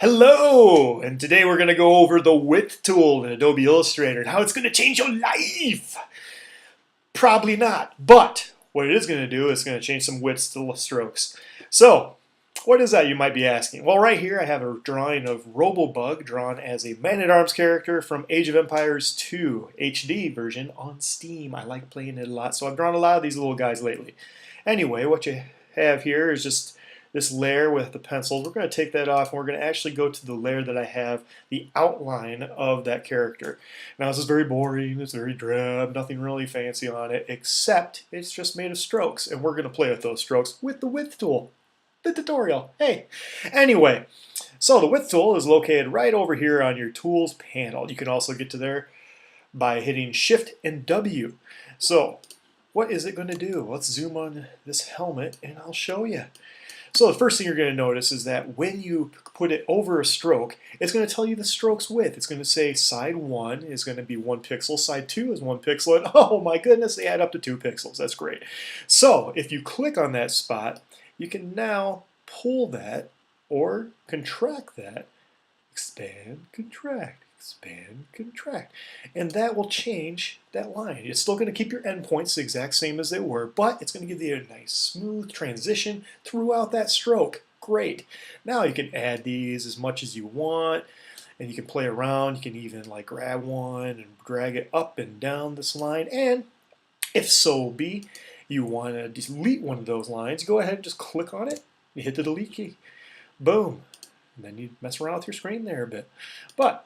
Hello! And today we're going to go over the width tool in Adobe Illustrator and how it's going to change your life! Probably not, but what it is going to do is going to change some widths to strokes. So, what is that, you might be asking? Well, right here I have a drawing of Robobug drawn as a Man-at-Arms character from Age of Empires 2 HD version on Steam. I like playing it a lot, so I've drawn a lot of these little guys lately. Anyway, what you have here is just this layer with the pencil. We're going to take that off and we're going to actually go to the layer that I have the outline of that character. Now this is very boring, it's very drab, nothing really fancy on it, except it's just made of strokes, and we're going to play with those strokes with the width tool. The tutorial, hey! Anyway, so the width tool is located right over here on your tools panel. You can also get to there by hitting Shift and W. So what is it going to do? Let's zoom on this helmet and I'll show you. So the first thing you're going to notice is that when you put it over a stroke, it's going to tell you the stroke's width. It's going to say side 1 is going to be 1 pixel, side 2 is 1 pixel, and oh my goodness, they add up to 2 pixels. That's great. So if you click on that spot, you can now pull that or contract that, expand, contract, expand, contract. And that will change that line. It's still going to keep your endpoints the exact same as they were, but it's going to give you a nice smooth transition throughout that stroke. Great. Now you can add these as much as you want, and you can play around. You can even like grab one and drag it up and down this line, and if so be you want to delete one of those lines, go ahead and just click on it. You hit the delete key. Boom. And then you mess around with your screen there a bit. But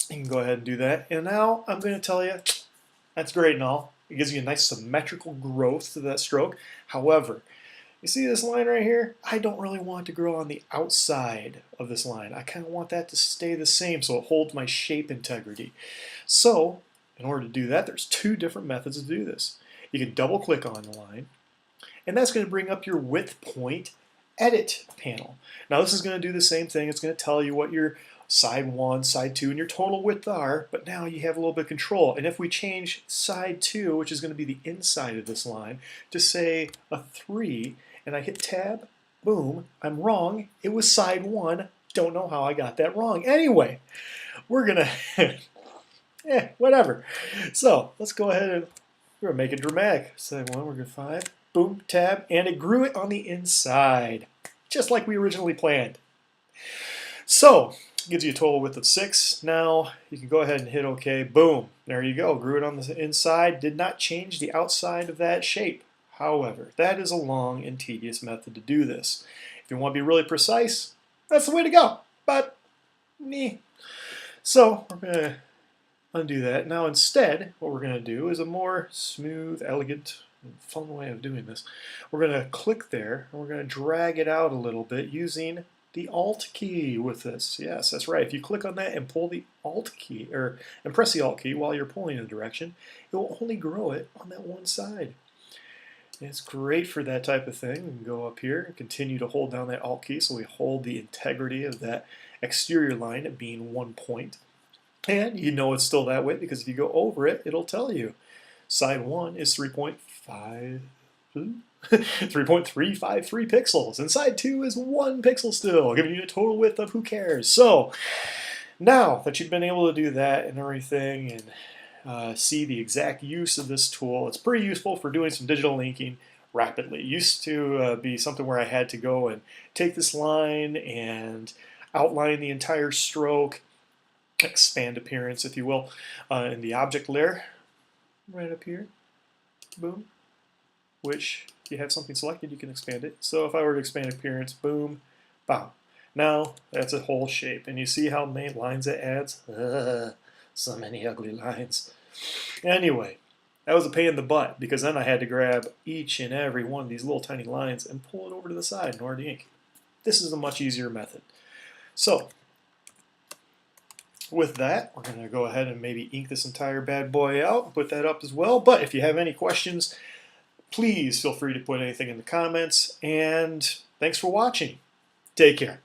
you can go ahead and do that. And now I'm going to tell you, that's great and all. It gives you a nice symmetrical growth to that stroke. However, you see this line right here? I don't really want it to grow on the outside of this line. I kind of want that to stay the same so it holds my shape integrity. So, in order to do that, there's two different methods to do this. You can double click on the line, and that's going to bring up your width point edit panel. Now this is going to do the same thing. It's going to tell you what your side 1, side 2, and your total width are, but now you have a little bit of control. And if we change side 2, which is going to be the inside of this line, to say a 3, and I hit tab, boom, I'm wrong. It was side 1. Don't know how I got that wrong. Anyway, we're going to, whatever. So let's go ahead and we're going to make it dramatic. Side 1, we're going to 5, boom, tab, and it grew it on the inside, just like we originally planned. So, it gives you a total width of 6. Now, you can go ahead and hit OK. Boom. There you go. Grew it on the inside. Did not change the outside of that shape. However, that is a long and tedious method to do this. If you want to be really precise, that's the way to go. But, meh. So, we're going to undo that. Now, instead, what we're going to do is a more smooth, elegant, fun way of doing this. We're going to click there, and we're going to drag it out a little bit using the Alt key with this. Yes, that's right. If you click on that and pull the Alt key, and press the Alt key while you're pulling in a direction, it will only grow it on that one side. And it's great for that type of thing. We can go up here and continue to hold down that Alt key so we hold the integrity of that exterior line at being 1 point. And you know it's still that way because if you go over it, it'll tell you. Side 1 is 3.353 pixels, and side 2 is 1 pixel still, giving you a total width of who cares. So, now that you've been able to do that and everything and see the exact use of this tool, it's pretty useful for doing some digital inking rapidly. It used to be something where I had to go and take this line and outline the entire stroke, expand appearance, if you will, in the object layer, right up here, boom, which if you have something selected, you can expand it. So if I were to expand appearance, boom, bam. Now that's a whole shape, and you see how many lines it adds? So many ugly lines. Anyway, that was a pain in the butt, because then I had to grab each and every one of these little tiny lines and pull it over to the side in order to ink. This is a much easier method. So, with that, we're going to go ahead and maybe ink this entire bad boy out and put that up as well. But if you have any questions, please feel free to put anything in the comments. And thanks for watching. Take care.